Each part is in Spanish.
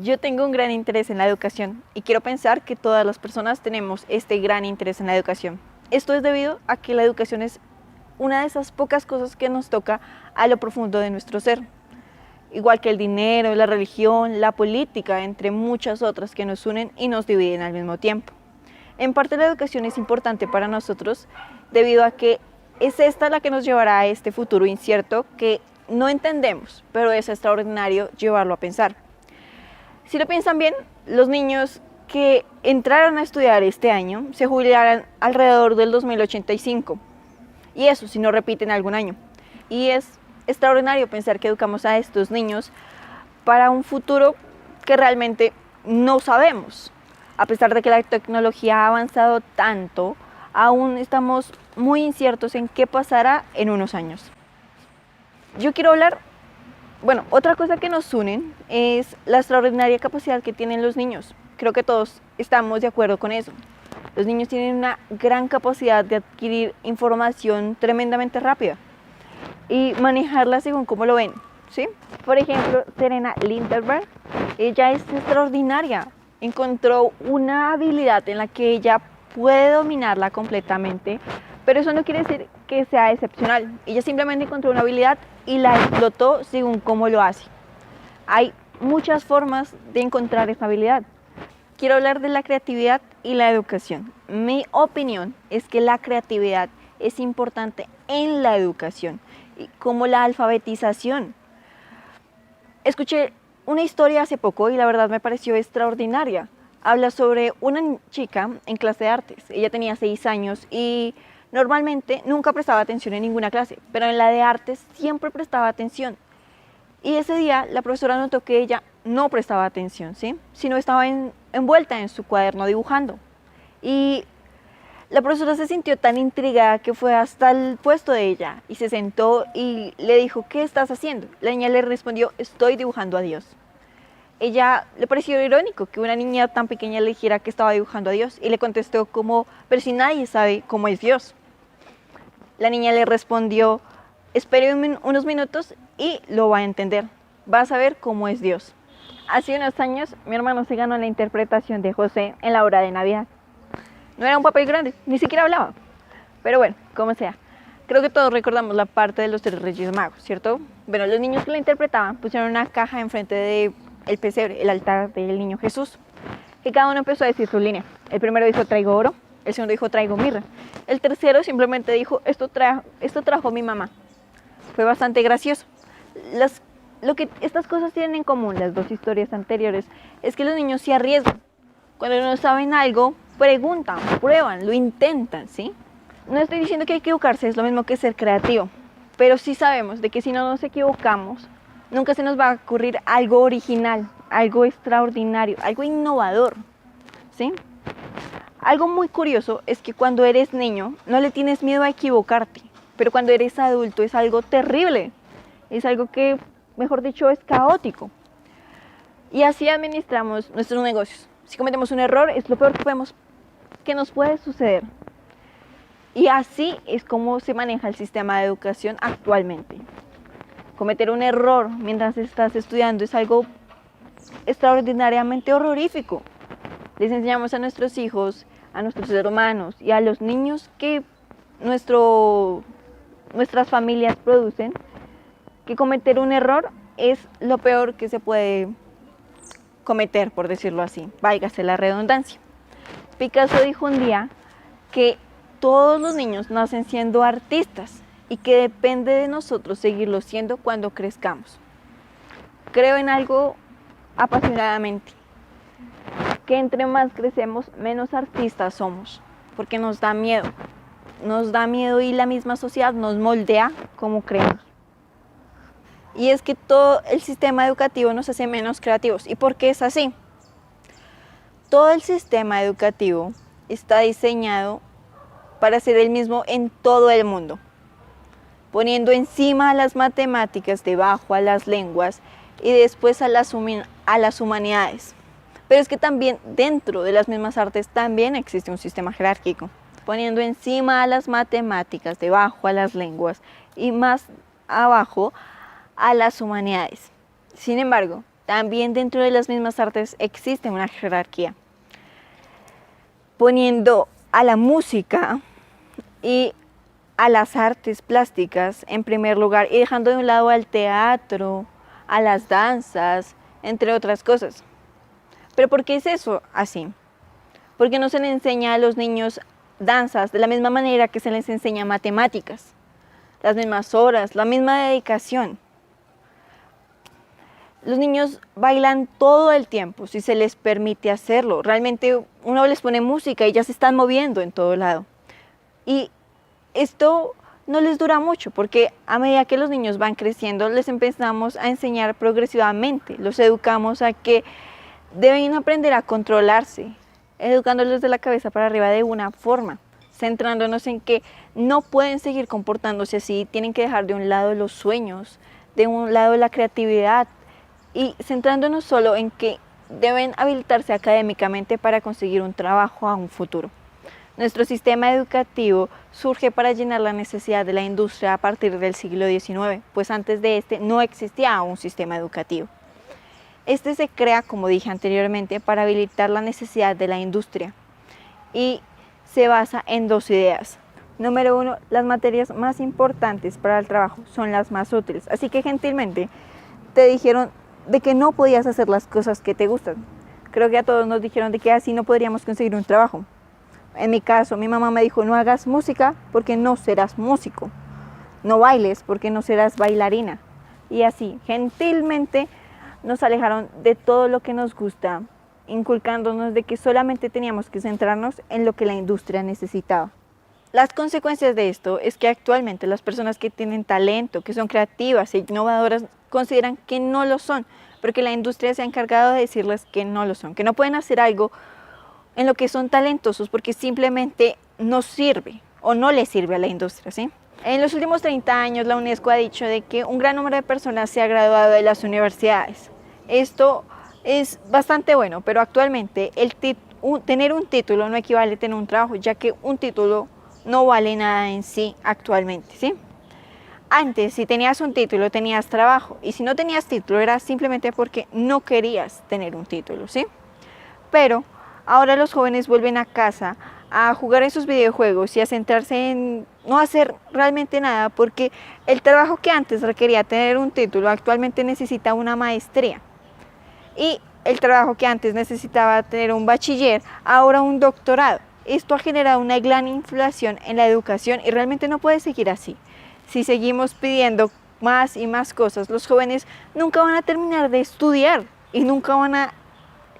Yo tengo un gran interés en la educación y quiero pensar que todas las personas tenemos este gran interés en la educación. Esto es debido a que la educación es una de esas pocas cosas que nos toca a lo profundo de nuestro ser. Igual que el dinero, la religión, la política, entre muchas otras que nos unen y nos dividen al mismo tiempo. En parte la educación es importante para nosotros debido a que es esta la que nos llevará a este futuro incierto que no entendemos, pero es extraordinario llevarlo a pensar. Si lo piensan bien, los niños que entraron a estudiar este año se jubilarán alrededor del 2085. Y eso si no repiten algún año. Y es extraordinario pensar que educamos a estos niños para un futuro que realmente no sabemos. A pesar de que la tecnología ha avanzado tanto, aún estamos muy inciertos en qué pasará en unos años. Yo quiero hablar, otra cosa que nos unen es la extraordinaria capacidad que tienen los niños. Creo que todos estamos de acuerdo con eso. Los niños tienen una gran capacidad de adquirir información tremendamente rápida y manejarla según cómo lo ven, ¿sí? Por ejemplo, Serena Lindbergh, ella es extraordinaria. Encontró una habilidad en la que ella puede dominarla completamente, pero eso no quiere decir que sea excepcional. Ella simplemente encontró una habilidad y la explotó según cómo lo hace. Hay muchas formas de encontrar esa habilidad. Quiero hablar de la creatividad y la educación. Mi opinión es que la creatividad es importante en la educación, como la alfabetización. Escuché una historia hace poco y la verdad me pareció extraordinaria. Habla sobre una chica en clase de artes. Ella tenía 6 años y normalmente nunca prestaba atención en ninguna clase, pero en la de artes siempre prestaba atención. Y ese día la profesora notó que ella no prestaba atención, ¿sí? Sino estaba envuelta en su cuaderno dibujando. Y la profesora se sintió tan intrigada que fue hasta el puesto de ella y se sentó y le dijo, ¿qué estás haciendo? La niña le respondió, estoy dibujando a Dios. Ella le pareció irónico que una niña tan pequeña le dijera que estaba dibujando a Dios y le contestó como, pero si nadie sabe cómo es Dios. La niña le respondió, espere unos minutos y lo va a entender, va a saber cómo es Dios. Hace unos años mi hermano se ganó la interpretación de José en la hora de Navidad. No era un papel grande, ni siquiera hablaba. Pero bueno, como sea. Creo que todos recordamos la parte de los 3 Reyes Magos, ¿cierto? Bueno, los niños que la interpretaban pusieron una caja enfrente del pesebre, el altar del niño Jesús. Que cada uno empezó a decir su línea. El primero dijo, traigo oro. El segundo dijo, traigo mirra. El tercero simplemente dijo, esto trajo mi mamá. Fue bastante gracioso. Lo que estas cosas tienen en común, las dos historias anteriores, es que los niños se arriesgan. Cuando no saben algo, preguntan, prueban, lo intentan, ¿sí? No estoy diciendo que hay que equivocarse, es lo mismo que ser creativo, pero sí sabemos de que si no nos equivocamos, nunca se nos va a ocurrir algo original, algo extraordinario, algo innovador, ¿sí? Algo muy curioso es que cuando eres niño no le tienes miedo a equivocarte, pero cuando eres adulto es algo terrible, es algo que, mejor dicho, es caótico. Y así administramos nuestros negocios. Si cometemos un error, es lo peor que nos puede suceder. Y así es como se maneja el sistema de educación actualmente. Cometer un error mientras estás estudiando es algo extraordinariamente horrorífico. Les enseñamos a nuestros hijos, a nuestros hermanos y a los niños que nuestras familias producen, que cometer un error es lo peor que se puede cometer, por decirlo así, válgase la redundancia. Picasso dijo un día que todos los niños nacen siendo artistas y que depende de nosotros seguirlo siendo cuando crezcamos. Creo en algo apasionadamente, que entre más crecemos, menos artistas somos, porque nos da miedo y la misma sociedad nos moldea como creemos. Y es que todo el sistema educativo nos hace menos creativos. ¿Y por qué es así? Todo el sistema educativo está diseñado para ser el mismo en todo el mundo, poniendo encima a las matemáticas, debajo a las lenguas y después a las humanidades. Pero es que también dentro de las mismas artes también existe un sistema jerárquico, poniendo encima a las matemáticas, debajo a las lenguas y más abajo a las humanidades. Sin embargo, También dentro de las mismas artes existe una jerarquía, poniendo a la música y a las artes plásticas en primer lugar y dejando de un lado al teatro, a las danzas, entre otras cosas. ¿Pero por qué es eso así? Porque no se le enseña a los niños danzas de la misma manera que se les enseña matemáticas, las mismas horas, la misma dedicación. Los niños bailan todo el tiempo si se les permite hacerlo. Realmente uno les pone música y ya se están moviendo en todo lado. Y esto no les dura mucho porque a medida que los niños van creciendo les empezamos a enseñar progresivamente. Los educamos a que deben aprender a controlarse, educándolos de la cabeza para arriba de una forma, centrándonos en que no pueden seguir comportándose así, tienen que dejar de un lado los sueños, de un lado la creatividad y centrándonos solo en que deben habilitarse académicamente para conseguir un trabajo a un futuro. Nuestro sistema educativo surge para llenar la necesidad de la industria a partir del siglo XIX, pues antes de este no existía un sistema educativo. Este se crea, como dije anteriormente, para habilitar la necesidad de la industria y se basa en dos ideas. Número uno, las materias más importantes para el trabajo son las más útiles, así que gentilmente te dijeron de que no podías hacer las cosas que te gustan. Creo que a todos nos dijeron de que así no podríamos conseguir un trabajo. En mi caso, mi mamá me dijo, no hagas música porque no serás músico. No bailes porque no serás bailarina. Y así, gentilmente, nos alejaron de todo lo que nos gusta, inculcándonos de que solamente teníamos que centrarnos en lo que la industria necesitaba. Las consecuencias de esto es que actualmente las personas que tienen talento, que son creativas e innovadoras, consideran que no lo son, porque la industria se ha encargado de decirles que no lo son, que no pueden hacer algo en lo que son talentosos porque simplemente no sirve o no le sirve a la industria, ¿sí? En los últimos 30 años la UNESCO ha dicho de que un gran número de personas se ha graduado de las universidades. Esto es bastante bueno, pero actualmente tener un título no equivale a tener un trabajo, ya que un título no vale nada en sí actualmente, ¿sí? Antes, si tenías un título, tenías trabajo, y si no tenías título era simplemente porque no querías tener un título, ¿sí? Pero ahora los jóvenes vuelven a casa a jugar esos videojuegos y a centrarse en no hacer realmente nada porque el trabajo que antes requería tener un título actualmente necesita una maestría y el trabajo que antes necesitaba tener un bachiller ahora un doctorado. Esto ha generado una gran inflación en la educación y realmente no puede seguir así. Si seguimos pidiendo más y más cosas, los jóvenes nunca van a terminar de estudiar y nunca van a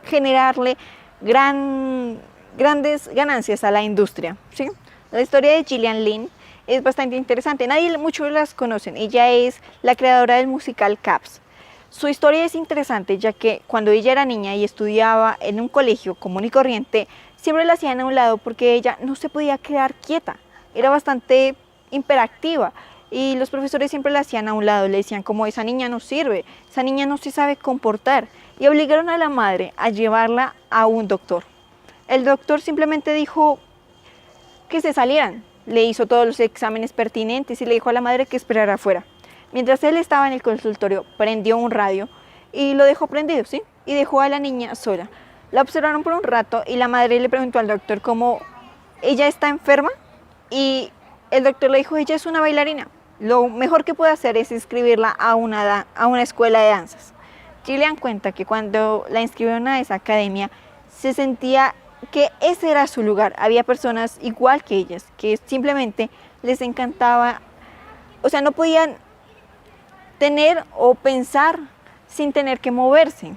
generarle grandes ganancias a la industria, ¿sí? La historia de Gillian Lynne es bastante interesante. Muchos las conocen. Ella es la creadora del musical Cats. Su historia es interesante ya que cuando ella era niña y estudiaba en un colegio común y corriente, siempre la hacían a un lado porque ella no se podía quedar quieta. Era bastante hiperactiva y los profesores siempre la hacían a un lado. Le decían como esa niña no sirve, esa niña no se sabe comportar. Y obligaron a la madre a llevarla a un doctor. El doctor simplemente dijo que se salieran. Le hizo todos los exámenes pertinentes y le dijo a la madre que esperara afuera. Mientras él estaba en el consultorio, prendió un radio y lo dejó prendido, ¿sí? Y dejó a la niña sola. La observaron por un rato y la madre le preguntó al doctor cómo ella está enferma y el doctor le dijo, ella es una bailarina. Lo mejor que puede hacer es inscribirla a una escuela de danzas. Gillian cuenta que cuando la inscribieron a esa academia se sentía que ese era su lugar. Había personas igual que ellas, que simplemente les encantaba, o sea, no podían tener o pensar sin tener que moverse.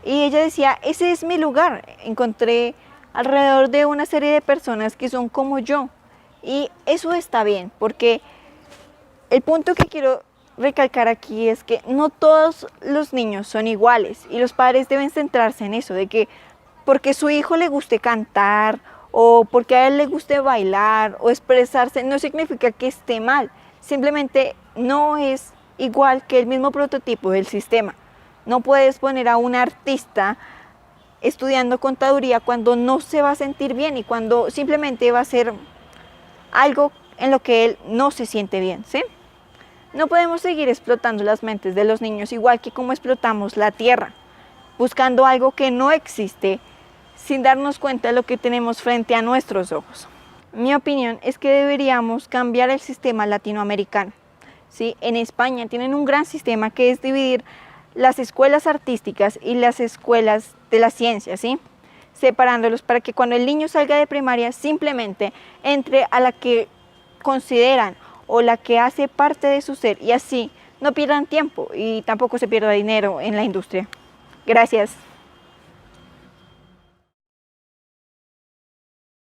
Y ella decía, ese es mi lugar. Encontré alrededor de una serie de personas que son como yo. Y eso está bien, porque el punto que quiero recalcar aquí es que no todos los niños son iguales y los padres deben centrarse en eso, de que porque su hijo le guste cantar o porque a él le guste bailar o expresarse no significa que esté mal, simplemente no es igual que el mismo prototipo del sistema. No puedes poner a un artista estudiando contaduría cuando no se va a sentir bien y cuando simplemente va a ser algo en lo que él no se siente bien, ¿sí? No podemos seguir explotando las mentes de los niños igual que como explotamos la tierra, buscando algo que no existe sin darnos cuenta de lo que tenemos frente a nuestros ojos. Mi opinión es que deberíamos cambiar el sistema latinoamericano. ¿Sí? En España tienen un gran sistema que es dividir las escuelas artísticas y las escuelas de la ciencia, ¿sí? Separándolos para que cuando el niño salga de primaria simplemente entre a la que consideran o la que hace parte de su ser y así no pierdan tiempo y tampoco se pierda dinero en la industria. Gracias.